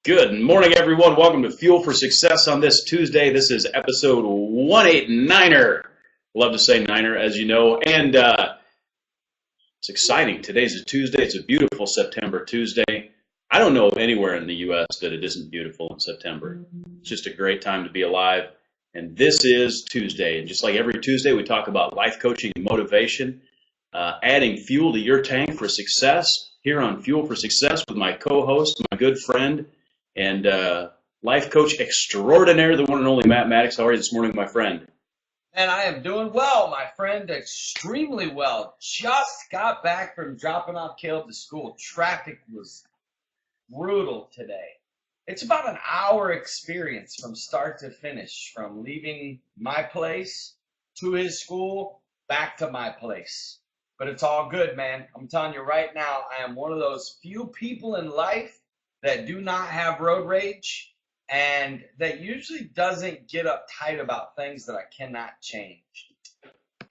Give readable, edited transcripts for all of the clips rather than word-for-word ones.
Good morning, everyone. Welcome to Fuel for Success on this Tuesday. This is episode 189er. Love to say Niner, as you know. And it's exciting. Today's a Tuesday. It's a beautiful September Tuesday. I don't know of anywhere in the U.S. that it isn't beautiful in September. It's just a great time to be alive. And this is Tuesday. And just like every Tuesday, we talk about life coaching and motivation, adding fuel to your tank for success here on Fuel for Success with my co-host, my good friend, and life coach extraordinaire, the one and only Matt Maddox. How are you this morning, my friend? And I am doing well, my friend, extremely well. Just got back from dropping off Caleb to school. Traffic was brutal today. It's about an hour experience from start to finish, from leaving my place to his school, back to my place. But it's all good, man. I'm telling you right now, I am one of those few people in life that do not have road rage and that usually doesn't get uptight about things that I cannot change.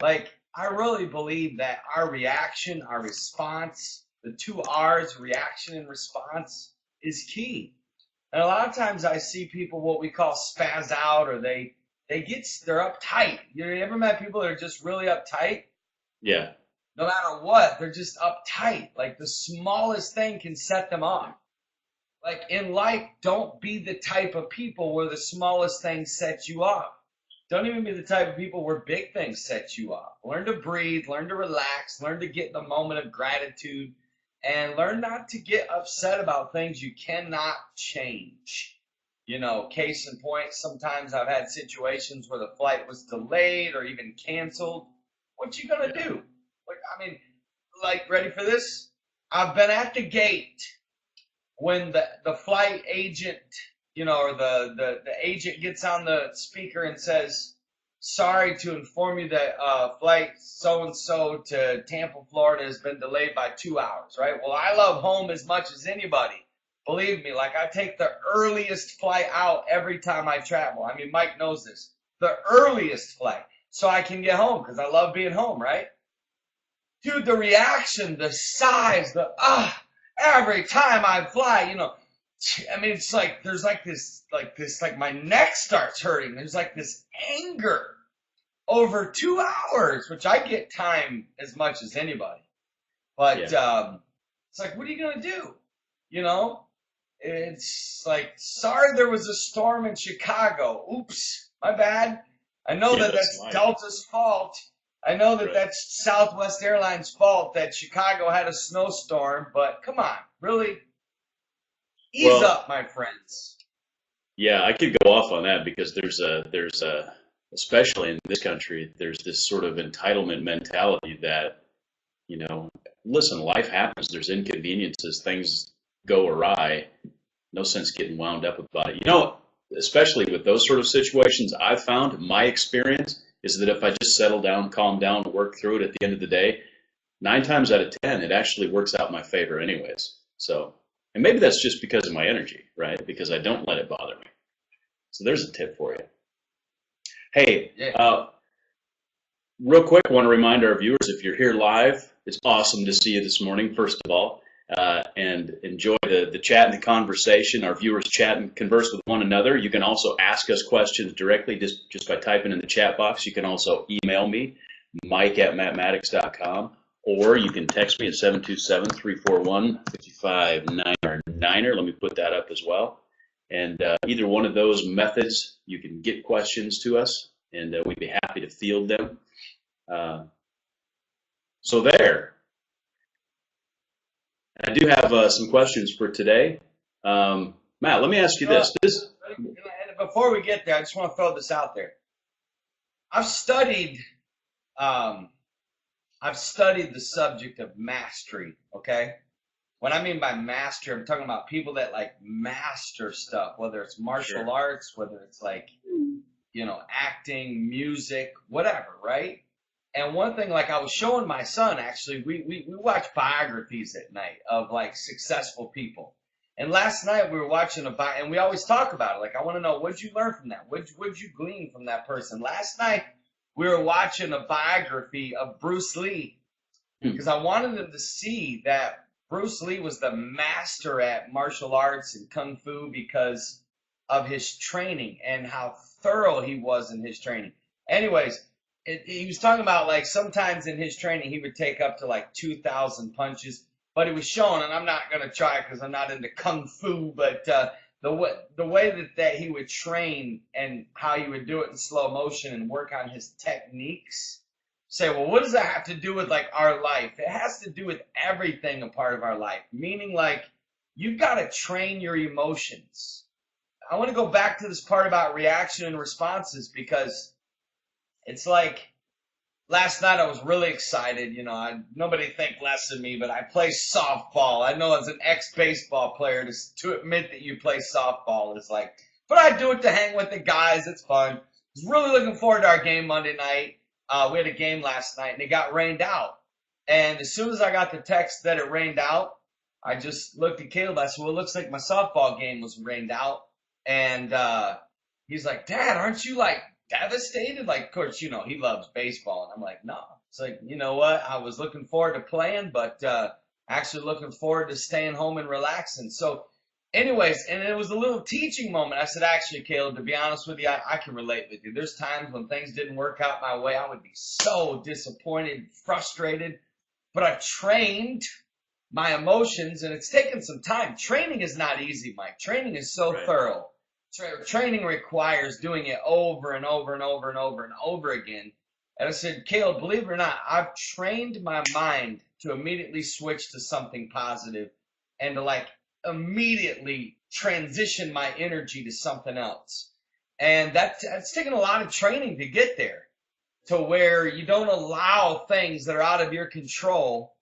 Like, I really believe that our reaction, our response, the two R's, reaction and response, is key. And a lot of times I see people what we call spaz out, or they're uptight. You ever met people that are just really uptight? Yeah. No matter what, they're just uptight. Like the smallest thing can set them off. Like in life, don't be the type of people where the smallest thing sets you off. Don't even be the type of people where big things set you off. Learn to breathe, learn to relax, learn to get in the moment of gratitude, and learn not to get upset about things you cannot change. You know, case in point, sometimes I've had situations where the flight was delayed or even canceled. What you gonna do? Ready for this? I've been at the gate when the flight agent, or the agent gets on the speaker and says, sorry to inform you that flight so-and-so to Tampa, Florida has been delayed by 2 hours, right? Well, I love home as much as anybody. Believe me, like I take the earliest flight out every time I travel. I mean, Mike knows this. The earliest flight, so I can get home because I love being home, right? Dude, the reaction, the size, every time I fly, I mean, it's like there's like my neck starts hurting. There's like this anger over 2 hours, which I get time as much as anybody. But it's like, what are you gonna do? It's like, sorry, there was a storm in Chicago. Oops, my bad. I know that's Delta's fault. I know that's Southwest Airlines' fault that Chicago had a snowstorm, but come on, really? Ease up, my friends. Yeah, I could go off on that because there's especially in this country, there's this sort of entitlement mentality that, listen, life happens. There's inconveniences. Things go awry. No sense getting wound up about it. Especially with those sort of situations, I've found, my experience is that if I just settle down, calm down, work through it at the end of the day, 9 times out of 10, it actually works out in my favor anyways. So, and maybe that's just because of my energy, right? Because I don't let it bother me. So there's a tip for you. Hey, real quick, I want to remind our viewers, if you're here live, it's awesome to see you this morning, first of all, and enjoy the chat and the conversation. Our viewers chat and converse with one another. You can also ask us questions directly just by typing in the chat box. You can also email me, mike@mattmaddox.com, or you can text me at 727-341-5599. Let me put that up as well. And either one of those methods, you can get questions to us, and we'd be happy to field them. So there. I do have some questions for today. Matt, let me ask you this. Before we get there, I just want to throw this out there. I've studied the subject of mastery, okay? What I mean by master, I'm talking about people that like master stuff, whether it's martial arts, whether it's like, acting, music, whatever, right? And one thing, like I was showing my son, actually, we watch biographies at night of like successful people. And last night we were watching and we always talk about it. Like, I want to know, what'd you learn from that? What'd you glean from that person? Last night we were watching a biography of Bruce Lee because I wanted them to see that Bruce Lee was the master at martial arts and kung fu because of his training and how thorough he was in his training. Anyways, he was talking about like sometimes in his training he would take up to like 2,000 punches, but he was showing, and I'm not gonna try because I'm not into kung fu, but the way that he would train and how he would do it in slow motion and work on his techniques. Say, well, what does that have to do with like our life? It has to do with everything a part of our life. Meaning, like, you've got to train your emotions. I want to go back to this part about reaction and responses because it's like last night I was really excited. You know, nobody think less of me, but I play softball. I know as an ex-baseball player to admit that you play softball is like, but I do it to hang with the guys. It's fun. I was really looking forward to our game Monday night. We had a game last night and it got rained out. And as soon as I got the text that it rained out, I just looked at Caleb. I said, well, it looks like my softball game was rained out. And he's like, Dad, aren't you like devastated? Like, of course, you know, he loves baseball. And I'm like, no. It's like, you know what? I was looking forward to playing, but actually looking forward to staying home and relaxing. So anyways, and it was a little teaching moment. I said, actually, Caleb, to be honest with you, I can relate with you. There's times when things didn't work out my way. I would be so disappointed, frustrated. But I've trained my emotions, and it's taken some time. Training is not easy, Mike. Training is so thorough. Training requires doing it over and over and over and over and over again. And I said, Caleb, believe it or not, I've trained my mind to immediately switch to something positive and to like immediately transition my energy to something else. And that's taken a lot of training to get there, to where you don't allow things that are out of your control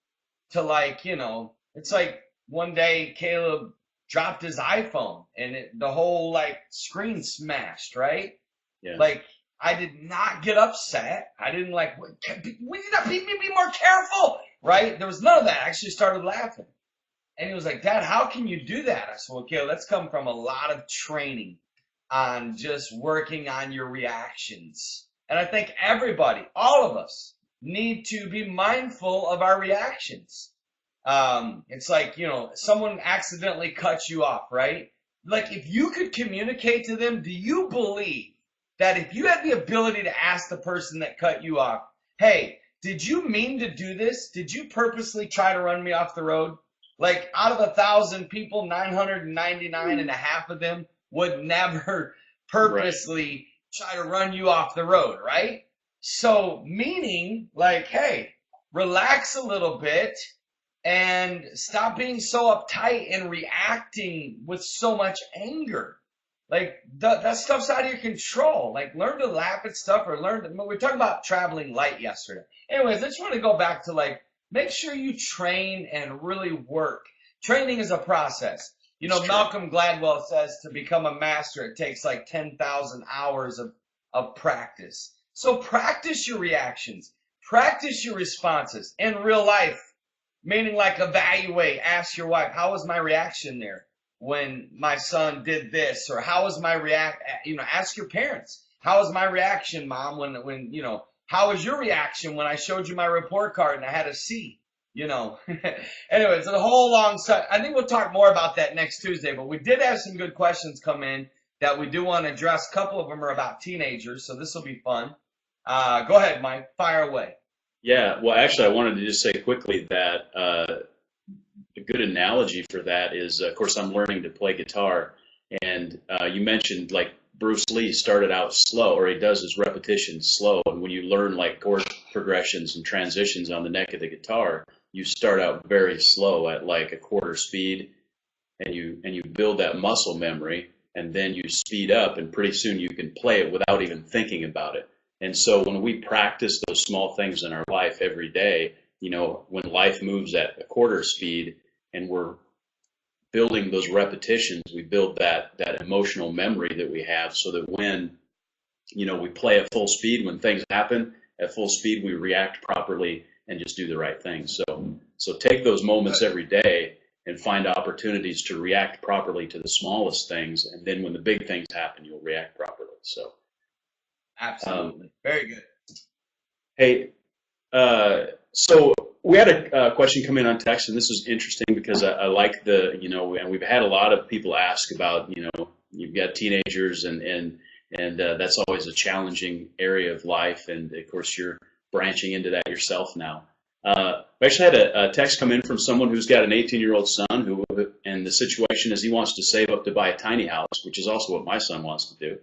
to, like, you know, it's like one day Caleb dropped his iPhone and the whole like screen smashed, right? Yeah. Like, I did not get upset. I didn't like, we need to be more careful, right? There was none of that. I actually started laughing. And he was like, Dad, how can you do that? I said, well, Caleb, that's come from a lot of training on just working on your reactions. And I think everybody, all of us, need to be mindful of our reactions. It's like, you know, someone accidentally cuts you off, right? Like, if you could communicate to them, do you believe that if you had the ability to ask the person that cut you off, hey, did you mean to do this? Did you purposely try to run me off the road? Like, out of 1,000 people, 999 and a half of them would never purposely try to run you off the road, right? So, meaning, like, hey, relax a little bit and stop being so uptight and reacting with so much anger. Like, that stuff's out of your control. Like, learn to laugh at stuff, or we were talking about traveling light yesterday. Anyways, I just want to go back to, like, make sure you train and really work. Training is a process. You know, Malcolm Gladwell says to become a master, it takes like 10,000 hours of practice. So practice your reactions. Practice your responses in real life. Meaning, like, evaluate. Ask your wife, how was my reaction there when my son did this? Or how was my ask your parents, how was my reaction, Mom, when you know, how was your reaction when I showed you my report card and I had a C? You know. Anyways, it's a whole long set. I think we'll talk more about that next Tuesday, but we did have some good questions come in that we do want to address. A couple of them are about teenagers, so this will be fun. Go ahead, Mike. Fire away. Yeah, well, actually, I wanted to just say quickly that a good analogy for that is, of course, I'm learning to play guitar, and you mentioned, like, Bruce Lee started out slow, or he does his repetitions slow, and when you learn, like, chord progressions and transitions on the neck of the guitar, you start out very slow at, like, a quarter speed, and you build that muscle memory, and then you speed up, and pretty soon you can play it without even thinking about it. And so when we practice those small things in our life every day, you know, when life moves at a quarter speed and we're building those repetitions, we build that emotional memory that we have, so that when, you know, we play at full speed, when things happen at full speed, we react properly and just do the right thing. So take those moments every day and find opportunities to react properly to the smallest things. And then when the big things happen, you'll react properly. So. Absolutely. Very good. Hey, so we had a question come in on text, and this is interesting because I like and we've had a lot of people ask about, you've got teenagers and that's always a challenging area of life. And of course, you're branching into that yourself now. We actually had a text come in from someone who's got an 18-year-old son and the situation is he wants to save up to buy a tiny house, which is also what my son wants to do,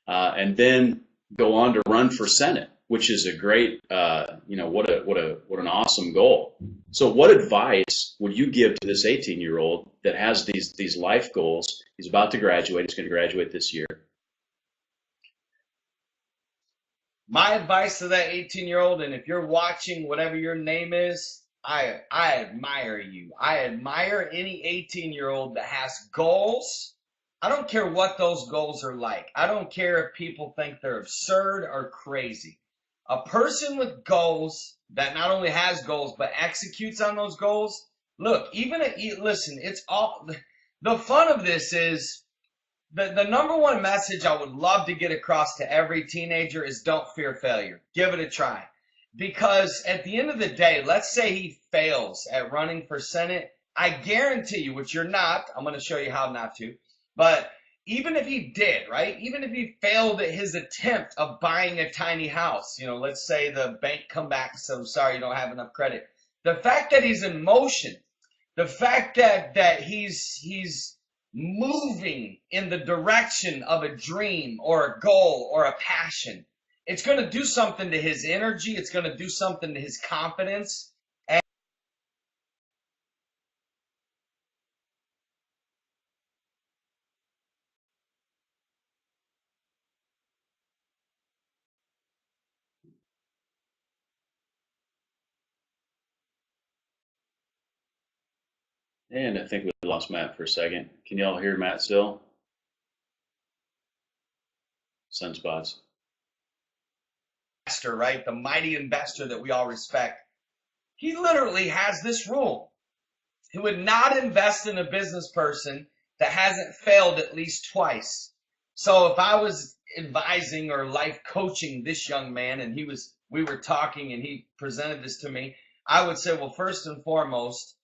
and then go on to run for Senate, which is a great, what an awesome goal. So, what advice would you give to this 18-year-old that has these life goals? He's about to graduate. He's going to graduate this year. My advice to that 18-year-old, and if you're watching, whatever your name is, I admire you. I admire any 18-year-old that has goals. I don't care what those goals are like. I don't care if people think they're absurd or crazy. A person with goals that not only has goals but executes on those goals. Look, listen, it's all the fun of this is the number one message I would love to get across to every teenager is don't fear failure. Give it a try. Because at the end of the day, let's say he fails at running for Senate. I guarantee you, which you're not, I'm going to show you how not to, but even if he did, right? Even if he failed at his attempt of buying a tiny house, let's say the bank come back and said, I'm sorry, you don't have enough credit. The fact that he's in motion, the fact that he's moving in the direction of a dream or a goal or a passion, it's going to do something to his energy. It's going to do something to his confidence. And I think we lost Matt for a second. Can y'all hear Matt still? Sunspots. Investor, right? The mighty investor that we all respect. He literally has this rule. He would not invest in a business person that hasn't failed at least twice. So if I was advising or life coaching this young man and we were talking and he presented this to me, I would say, well, first and foremost,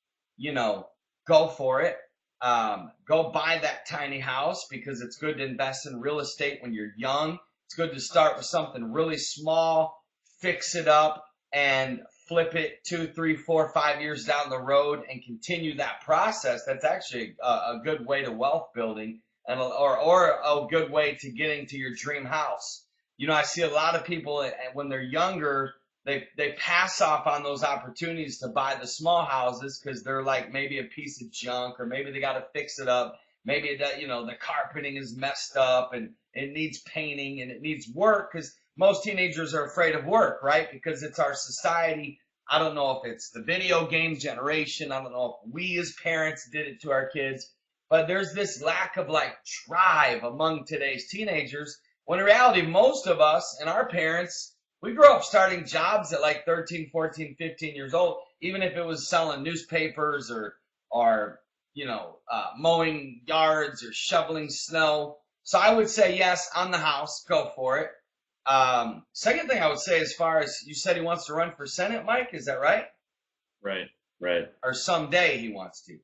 go for it. Go buy that tiny house because it's good to invest in real estate when you're young. It's good to start with something really small, fix it up, and flip it 2, 3, 4, 5 years down the road and continue that process. That's actually a good way to wealth building or a good way to getting to your dream house. I see a lot of people when they're younger, they pass off on those opportunities to buy the small houses because they're like maybe a piece of junk or maybe they got to fix it up. Maybe the carpeting is messed up and it needs painting and it needs work because most teenagers are afraid of work, right? Because it's our society. I don't know if it's the video game generation. I don't know if we as parents did it to our kids, but there's this lack of drive among today's teenagers. When in reality, most of us and our parents, we grew up starting jobs at 13, 14, 15 years old, even if it was selling newspapers or mowing yards or shoveling snow. So I would say yes, on the house, go for it. Second thing I would say, as far as you said he wants to run for Senate, Mike, is that right? Right. Or someday he wants to.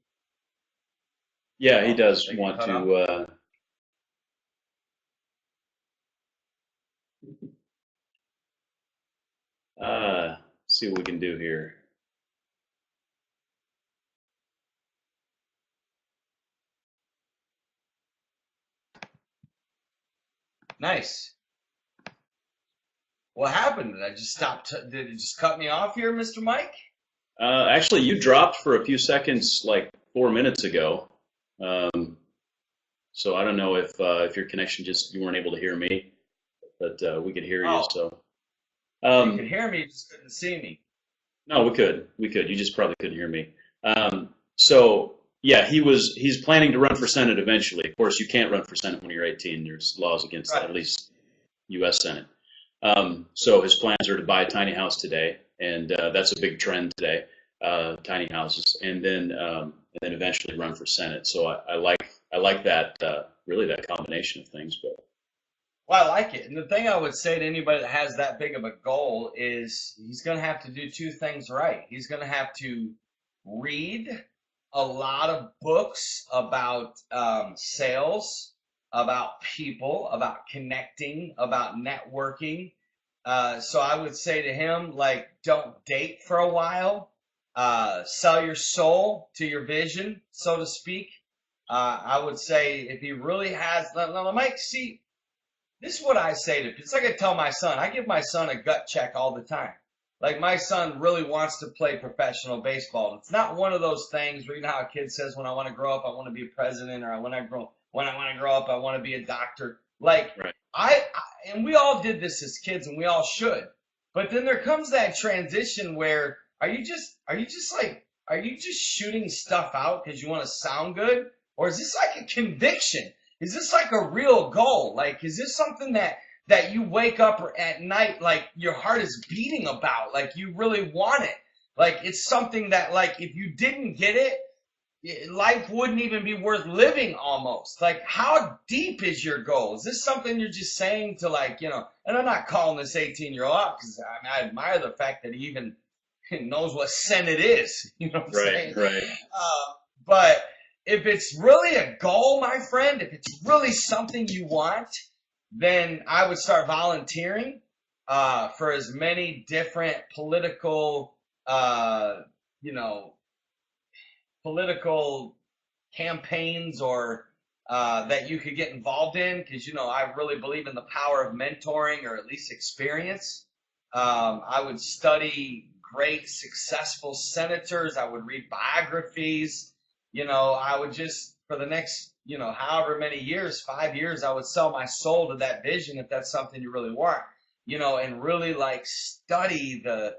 Yeah, he does want to. See what we can do here. Nice. What happened? Did I just stop? Did it just cut me off here, Mr. Mike? Actually, you dropped for a few seconds 4 minutes ago. So I don't know if your connection you weren't able to hear me, but we could hear you. So you could hear me, just couldn't see me. No, we could. You just probably couldn't hear me. So yeah, he's planning to run for Senate eventually. Of course, you can't run for Senate when you're 18. There's laws against that, at least U.S. Senate. So his plans are to buy a tiny house today, and that's a big trend today, tiny houses, and then eventually run for Senate. So I like that really that combination of things. But Well, I like it. And the thing I would say to anybody that has that big of a goal is he's going to have to do two things right. He's going to have to read a lot of books about sales, about people, about connecting, about networking. So I would say to him, like, don't date for a while. Sell your soul to your vision, so to speak. I would say if he really has, now, Mike, see, this is what I say to. It's like I tell my son. I give my son a gut check all the time. Like my son really wants to play professional baseball. It's not one of those things where you know how a kid says, "When I want to grow up, I want to be a president," or when I want to grow up, I want to be a doctor. Like Right. and we all did this as kids, and we all should. But then there comes that transition where are you just shooting stuff out because you want to sound good, or is this like a conviction? Is this like a real goal? Like, is this something that you wake up at night, like your heart is beating about, like you really want it? Like, it's something that, like, if you didn't get it, life wouldn't even be worth living almost. Like, how deep is your goal? Is this something you're just saying to, like, and I'm not calling this 18-year-old out because I admire the fact that he even knows what Senate is. You know what I'm saying? Right. But if it's really a goal, my friend, if it's really something you want, then I would start volunteering for as many different political campaigns or that you could get involved in, because I really believe in the power of mentoring or at least experience. I would study great, successful senators. I would read biographies. I would just, for the next, however many years, 5 years, I would sell my soul to that vision if that's something you really want, and really like study the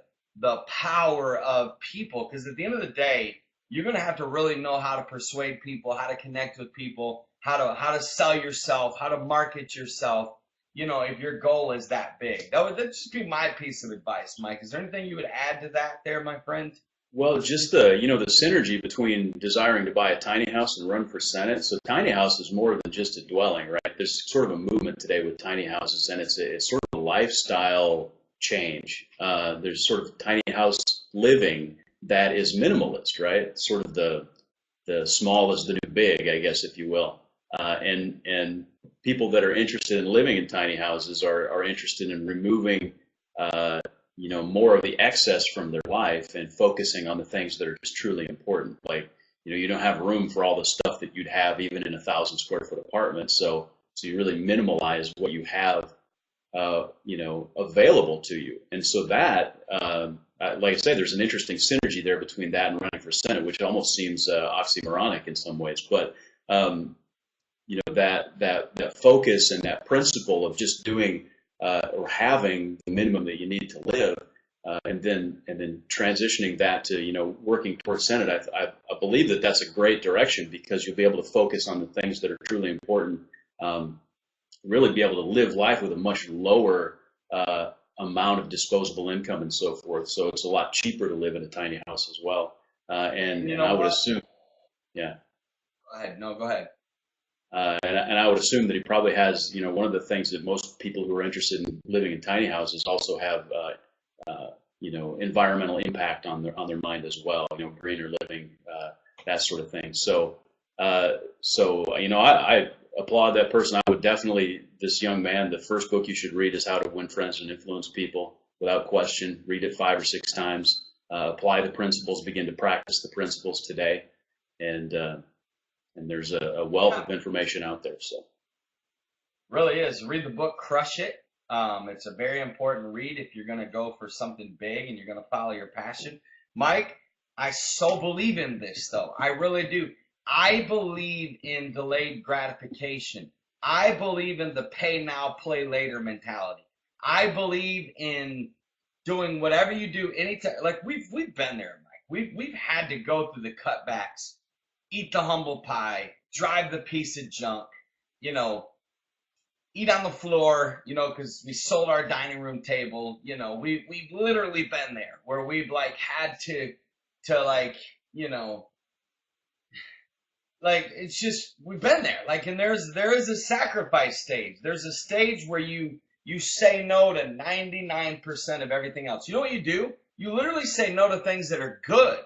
power of people. Because at the end of the day, you're going to have to really know how to persuade people, how to connect with people, how to sell yourself, how to market yourself, if your goal is that big. That'd just be my piece of advice, Mike. Is there anything you would add to that there, my friend? Well, just the synergy between desiring to buy a tiny house and run for Senate. So tiny house is more than just a dwelling, right? There's sort of a movement today with tiny houses, and it's sort of a lifestyle change. There's sort of tiny house living that is minimalist, right? Sort of the small is the new big, I guess, if you will. And people that are interested in living in tiny houses are interested in removing more of the excess from their life and focusing on the things that are just truly important. Like, you don't have room for all the stuff that you'd have even in a 1,000 square foot apartment. So you really minimalize what you have, available to you. And so that, like I say, there's an interesting synergy there between that and running for Senate, which almost seems oxymoronic in some ways. But that focus and that principle of just doing or having the minimum that you need to live, and then transitioning that to working towards Senate. I believe that that's a great direction, because you'll be able to focus on the things that are truly important. Really be able to live life with a much lower amount of disposable income and so forth. So it's a lot cheaper to live in a tiny house as well. And I would assume, yeah. Go ahead. No, go ahead. And I would assume that he probably has, one of the things that most people who are interested in living in tiny houses also have, environmental impact on their mind as well. Greener living, that sort of thing. So I applaud that person. I would definitely, this young man, the first book you should read is How to Win Friends and Influence People, without question. Read it 5 or 6 times. Apply the principles. Begin to practice the principles today, and there's a wealth of information out there. So, really is. Read the book, Crush It. It's a very important read if you're going to go for something big and you're going to follow your passion. Mike, I so believe in this, though. I really do. I believe in delayed gratification. I believe in the pay now, play later mentality. I believe in doing whatever you do anytime. Like we've been there, Mike. We've had to go through the cutbacks, eat the humble pie, drive the piece of junk, eat on the floor, because we sold our dining room table. We've literally been there where we've like had to like it's just we've been there. Like, and there is a sacrifice stage. There's a stage where you say no to 99% of everything else. You know what you do? You literally say no to things that are good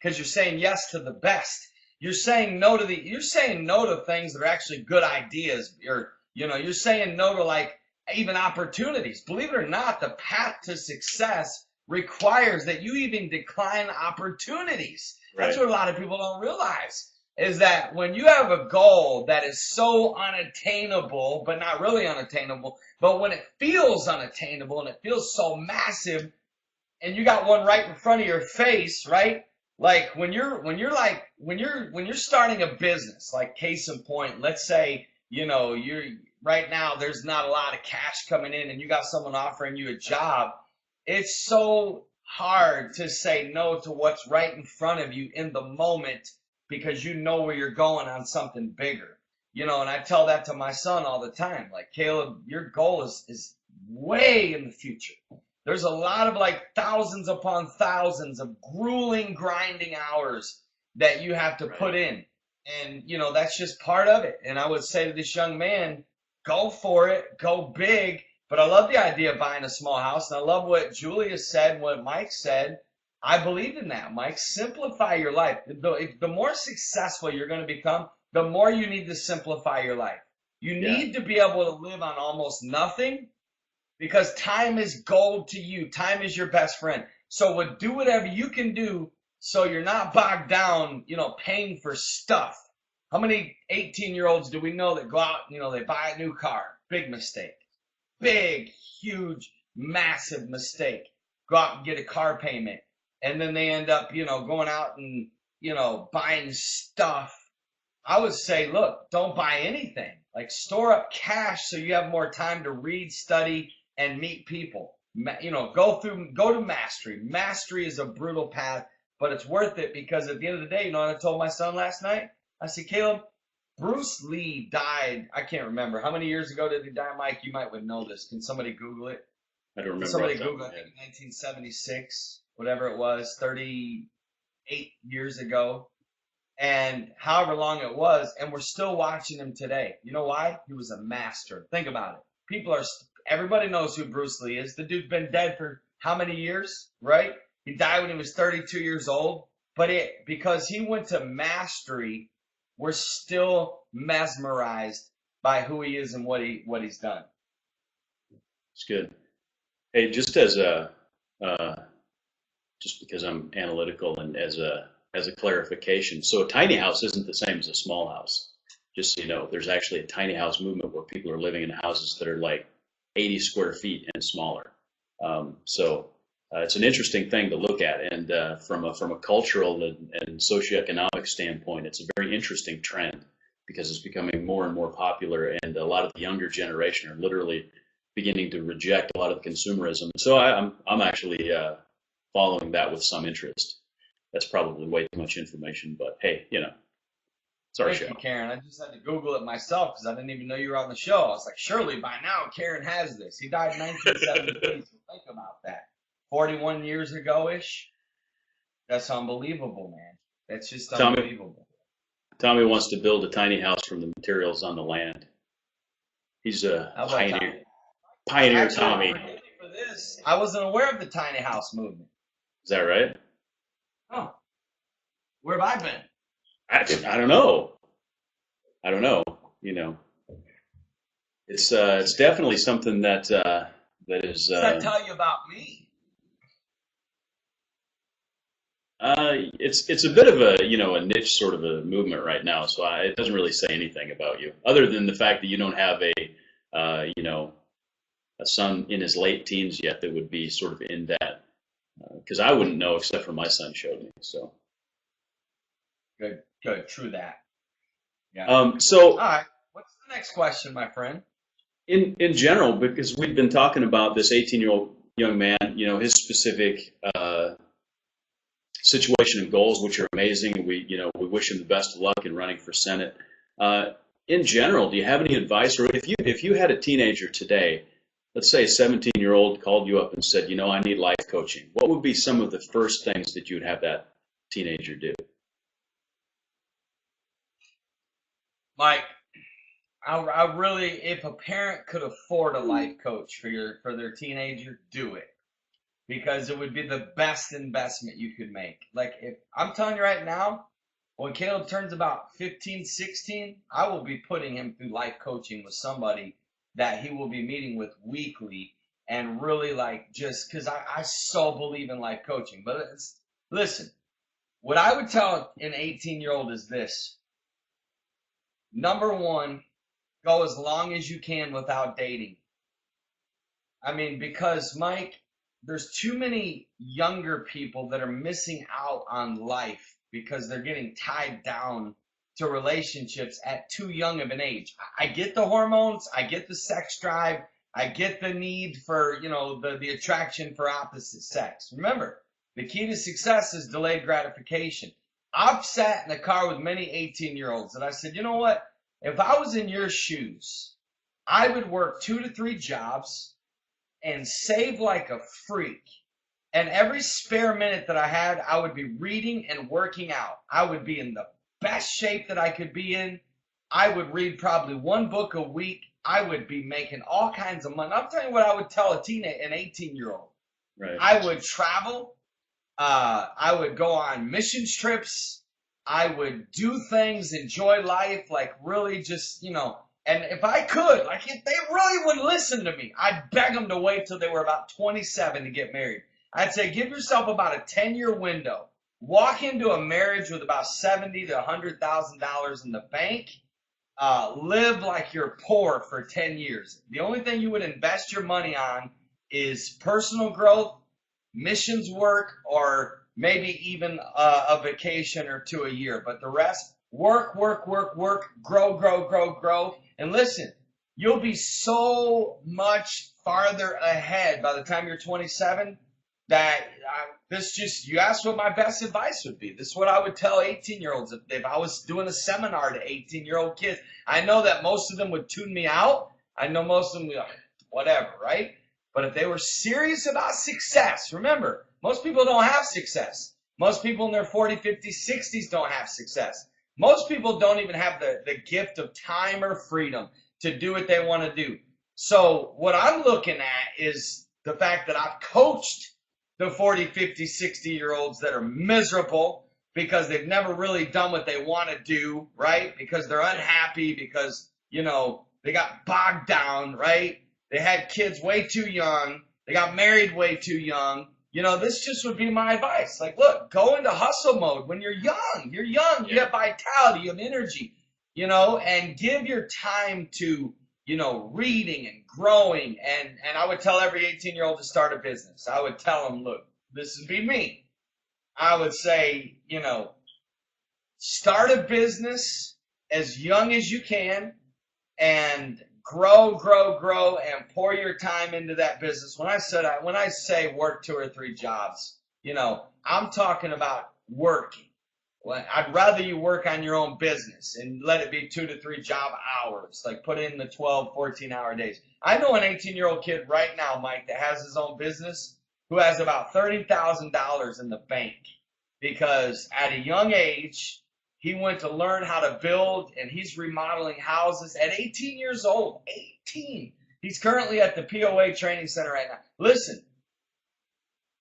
because you're saying yes to the best. You're saying no to things that are actually good ideas. You're saying no to like even opportunities. Believe it or not, the path to success requires that you even decline opportunities. That's Right. what a lot of people don't realize is that when you have a goal that is so unattainable, but not really unattainable, but when it feels unattainable and it feels so massive, and you got one right in front of your face, right? Like when you're starting a business, like case in point, let's say, you're right now there's not a lot of cash coming in and you got someone offering you a job. It's so hard to say no to what's right in front of you in the moment because you know where you're going on something bigger. And I tell that to my son all the time. Like, Caleb, your goal is way in the future. There's a lot of like thousands upon thousands of grueling grinding hours that you have to put in. And, that's just part of it. And I would say to this young man, go for it, go big. But I love the idea of buying a small house. And I love what Julia said, what Mike said. I believe in that, Mike. Simplify your life. The more successful you're going to become, the more you need to simplify your life. You Yeah. need to be able to live on almost nothing because time is gold to you. Time is your best friend. So do whatever you can do so you're not bogged down, paying for stuff. How many 18-year-olds do we know that go out, they buy a new car? Big mistake. Big, huge, massive mistake. Go out and get a car payment. And then they end up, going out and, buying stuff. I would say, look, don't buy anything. Like, store up cash so you have more time to read, study, and meet people. Go to mastery. Mastery is a brutal path, but it's worth it because at the end of the day, what I told my son last night? I said, Caleb, Bruce Lee died, I can't remember. How many years ago did he die, Mike? You might would know this. Can somebody Google it? I don't remember. Somebody Google it, I think 1976, whatever it was, 38 years ago. And however long it was, and we're still watching him today. You know why? He was a master. Think about it. Everybody knows who Bruce Lee is. The dude's been dead for how many years, right? He died when he was 32 years old. But because he went to mastery, we're still mesmerized by who he is and what he's done. It's good. Hey, just as just because I'm analytical and as a clarification, so a tiny house isn't the same as a small house. Just so you know, there's actually a tiny house movement where people are living in houses that are like 80 square feet and smaller. It's an interesting thing to look at, and from a cultural and socioeconomic standpoint, it's a very interesting trend because it's becoming more and more popular, and a lot of the younger generation are literally beginning to reject a lot of the consumerism. So I'm actually following that with some interest. That's probably way too much information, but hey, it's our show. Thank you, Karen. I just had to Google it myself because I didn't even know you were on the show. I was like, surely by now Karen has this. He died in 1973, so think about that. 41 years ago-ish. That's unbelievable, man. That's just unbelievable. Tommy wants to build a tiny house from the materials on the land. He's a pioneer. Pioneer Tommy. For this, I wasn't aware of the tiny house movement. Is that right? Oh. Where have I been? I don't know. I don't know. It's definitely something that is. What does that tell you about me? It's a bit of a niche sort of a movement right now. So it doesn't really say anything about you, other than the fact that you don't have a son in his late teens yet that would be sort of in that. Because I wouldn't know except for my son showed me. So good, true that. Yeah. So all right, what's the next question, my friend? In general, because we've been talking about this 18-year-old young man, his specific situation and goals, which are amazing. We wish him the best of luck in running for Senate. In general, do you have any advice, or if you had a teenager today, let's say a 17-year-old called you up and said, I need life coaching, what would be some of the first things that you'd have that teenager do? Mike, I really, if a parent could afford a life coach for their teenager, do it. Because it would be the best investment you could make. Like, if I'm telling you right now, when Caleb turns about 15, 16, I will be putting him through life coaching with somebody that he will be meeting with weekly, and really, like, just because I so believe in life coaching. But listen, what I would tell an 18-year-old is this. Number one, go as long as you can without dating. I mean, because, Mike, there's too many younger people that are missing out on life because they're getting tied down to relationships at too young of an age. I get the hormones, I get the sex drive, I get the need for, the attraction for opposite sex. Remember, the key to success is delayed gratification. I've sat in the car with many 18-year-olds and I said, you know what? If I was in your shoes, I would work 2 to 3 jobs and save like a freak. And every spare minute that I had, I would be reading and working out. I would be in the best shape that I could be in. I would read probably 1 book a week. I would be making all kinds of money. I'm telling you what I would tell an 18-year-old. Right. I would travel. I would go on missions trips. I would do things, enjoy life, like really just, and if I could, like if they really would listen to me, I'd beg them to wait till they were about 27 to get married. I'd say, give yourself about a 10-year window. Walk into a marriage with about $70,000 to $100,000 in the bank. Live like you're poor for 10 years. The only thing you would invest your money on is personal growth, missions work, or maybe even a vacation or 2 a year. But the rest, work, grow. And listen, you'll be so much farther ahead by the time you're 27 that you asked what my best advice would be. This is what I would tell 18-year-olds if I was doing a seminar to 18-year-old kids. I know that most of them would tune me out. I know most of them would be like, whatever, right? But if they were serious about success, remember, most people don't have success. Most people in their 40s, 50s, 60s don't have success. Most people don't even have the gift of time or freedom to do what they want to do. So what I'm looking at is the fact that I've coached the 40, 50, 60-year-olds that are miserable because they've never really done what they want to do, right? Because they're unhappy, because, they got bogged down, right? They had kids way too young. They got married way too young. This just would be my advice. Like, look, go into hustle mode when you're young. You're young. You have vitality. You have energy, and give your time to, reading and growing. And I would tell every 18-year-old to start a business. I would tell them, look, this would be me. I would say, start a business as young as you can and grow, and pour your time into that business. When I say work 2 or 3 jobs, I'm talking about working. Well, I'd rather you work on your own business and let it be 2 to 3 job hours, like put in the 12, 14-hour days. I know an 18-year-old kid right now, Mike, that has his own business who has about $30,000 in the bank because at a young age, he went to learn how to build, and he's remodeling houses at 18 years old. 18. He's currently at the POA training center right now. Listen,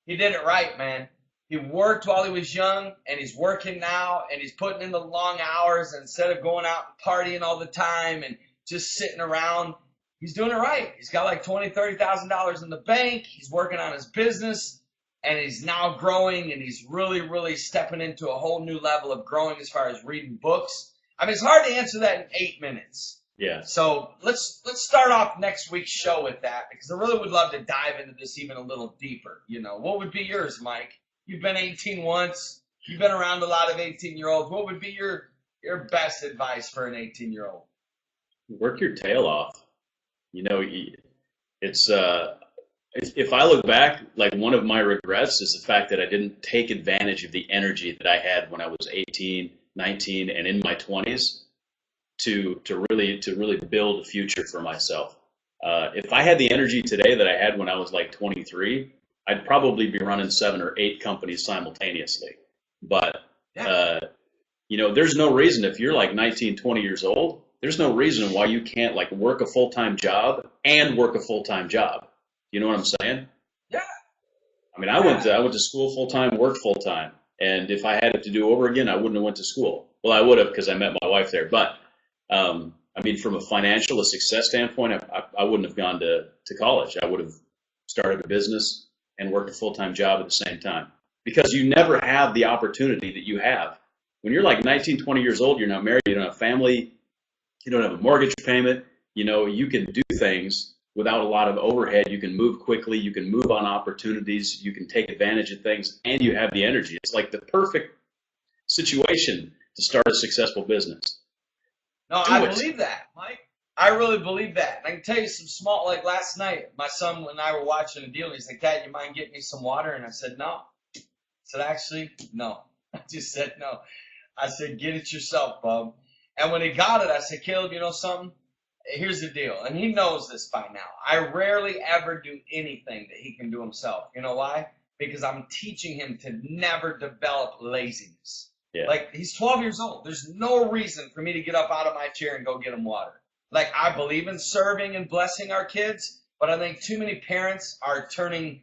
he did it right, man. He worked while he was young, and he's working now, and he's putting in the long hours instead of going out and partying all the time and just sitting around. He's doing it right. He's got like $20,000, $30,000 in the bank. He's working on his business, and he's now growing, and he's really, really stepping into a whole new level of growing as far as reading books. I mean, it's hard to answer that in 8 minutes. Yeah. So let's start off next week's show with that, because I really would love to dive into this even a little deeper. What would be yours, Mike? You've been 18 once. You've been around a lot of 18-year-olds. What would be your best advice for an 18-year-old? Work your tail off. It's if I look back, like one of my regrets is the fact that I didn't take advantage of the energy that I had when I was 18, 19, and in my 20s to really build a future for myself. If I had the energy today that I had when I was like 23, I'd probably be running 7 or 8 companies simultaneously. But, there's no reason if you're like 19, 20 years old there's no reason why you can't like work a full-time job and work a full-time job. You know what I'm saying? Yeah. I mean, I went to school full-time, worked full-time, and if I had it to do over again, I wouldn't have went to school. Well, I would have because I met my wife there, but I mean, from a financial, a success standpoint, I wouldn't have gone to college. I would have started a business and worked a full-time job at the same time, because you never have the opportunity that you have. When you're like 19, 20 years old, you're not married, you don't have family, you don't have a mortgage payment, you know, you can do things without a lot of overhead. You can move quickly, you can move on opportunities, you can take advantage of things, and you have the energy. It's like the perfect situation to start a successful business. No, I believe that, Mike. I really believe that. I can tell you some small, like last night, my son and I were watching a deal. He's like, Dad, you mind getting me some water? And I said, no. I said, actually, no. I just said no. I said, get it yourself, bub. And when he got it, I said, Caleb, you know something? Here's the deal. And he knows this by now. I rarely ever do anything that he can do himself. You know why? Because I'm teaching him to never develop laziness. Yeah. Like, he's 12 years old. There's no reason for me to get up out of my chair and go get him water. Like, I believe in serving and blessing our kids, but I think too many parents are turning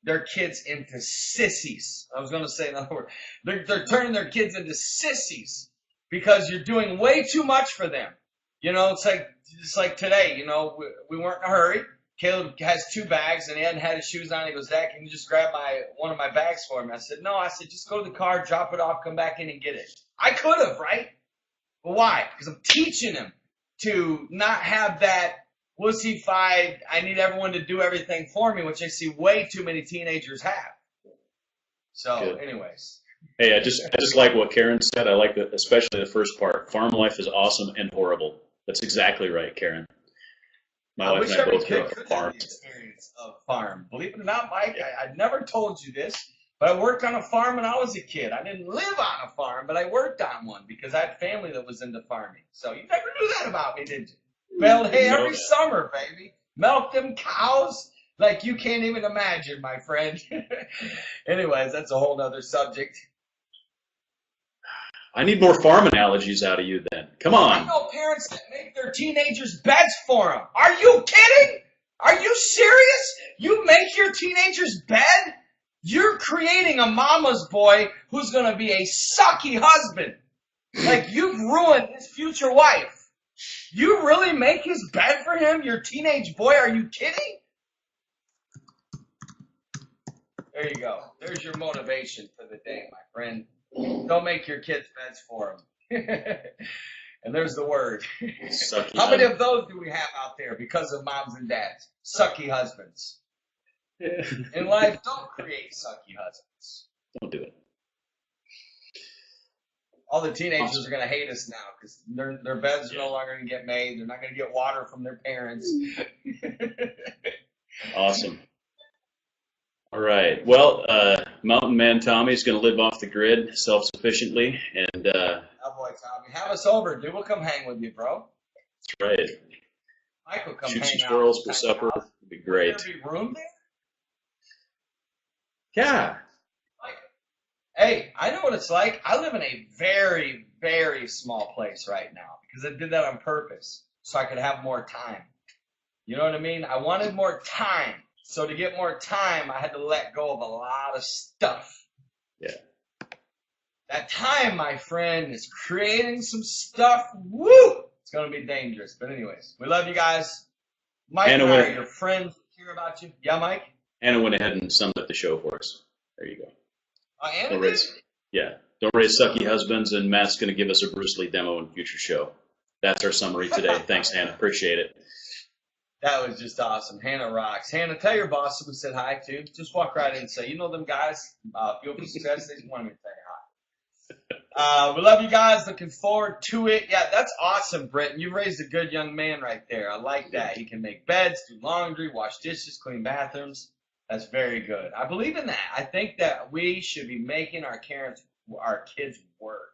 their kids into sissies. I was going to say another word. They're turning their kids into sissies because you're doing way too much for them. You know, it's like today, you know, we weren't in a hurry. Caleb has 2 bags, and he hadn't had his shoes on. He goes, Dad, can you just grab one of my bags for me? I said, no. I said, just go to the car, drop it off, come back in and get it. I could have, right? But why? Because I'm teaching him to not have that wussy-fied, I need everyone to do everything for me, which I see way too many teenagers have. So, Good. Anyways. Hey, I just like what Karen said. I like that, especially the first part. Farm life is awesome and horrible. That's exactly right, Karen. My wife and I both grew up on farms. The experience of farm. Believe it or not, Mike, I never told you this, but I worked on a farm when I was a kid. I didn't live on a farm, but I worked on one because I had family that was into farming. So you never knew that about me, did you? Baled hay every summer, baby. Milked them cows like you can't even imagine, my friend. Anyways, that's a whole other subject. I need more farm analogies out of you then. Come on. I know parents that make their teenagers beds for them. Are you kidding? Are you serious? You make your teenager's bed? You're creating a mama's boy who's going to be a sucky husband. Like, you've ruined his future wife. You really make his bed for him, your teenage boy? Are you kidding? There you go. There's your motivation for the day, my friend. Don't make your kids beds for them. And there's the word. Sucky How many of those do we have out there because of moms and dads? Sucky husbands. In life, don't create sucky husbands. Don't do it. All the teenagers are going to hate us now because their beds are no longer going to get made. They're not going to get water from their parents. Awesome. All right. Well, Mountain Man Tommy's going to live off the grid self-sufficiently. And oh boy, Tommy. Have us over, dude. We'll come hang with you, bro. That's right. Mike will come Shoot hang some out. squirrels for supper. It'd be great. Will there be room there? Yeah. Hey, I know what it's like. I live in a very, very small place right now because I did that on purpose so I could have more time. You know what I mean? I wanted more time. So to get more time, I had to let go of a lot of stuff. Yeah. That time, my friend, is creating some stuff. Woo! It's going to be dangerous. But anyways, we love you guys. Mike and I are your friends. We care about you. Yeah, Mike? Anna went ahead and summed up the show for us. There you go. Anna did? Don't raise sucky husbands, and Matt's going to give us a Bruce Lee demo in a future show. That's our summary today. Thanks, Hannah. Appreciate it. That was just awesome. Hannah rocks. Hannah, tell your boss that we said hi to. Just walk right in and say, you know them guys, Fuel for Success, they just wanted me to say hi. We love you guys. Looking forward to it. Yeah, that's awesome, Britton. You raised a good young man right there. I like that. He can make beds, do laundry, wash dishes, clean bathrooms. That's very good. I believe in that. I think that we should be making our kids work.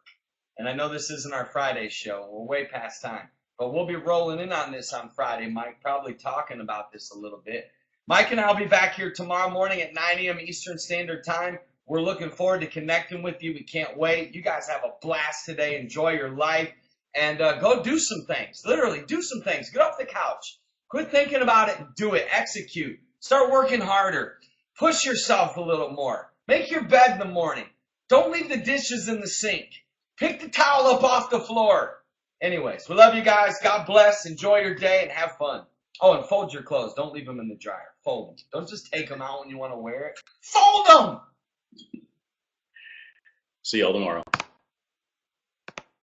And I know this isn't our Friday show. We're way past time. But we'll be rolling in on this on Friday, Mike, probably talking about this a little bit. Mike and I will be back here tomorrow morning at 9 a.m. Eastern Standard Time. We're looking forward to connecting with you. We can't wait. You guys have a blast today. Enjoy your life. and go do some things. Literally, do some things. Get off the couch. Quit thinking about it and do it. Execute. Start working harder. Push yourself a little more. Make your bed in the morning. Don't leave the dishes in the sink. Pick the towel up off the floor. Anyways, we love you guys. God bless. Enjoy your day and have fun. Oh, and fold your clothes. Don't leave them in the dryer. Fold them. Don't just take them out when you want to wear it. Fold them! See y'all tomorrow.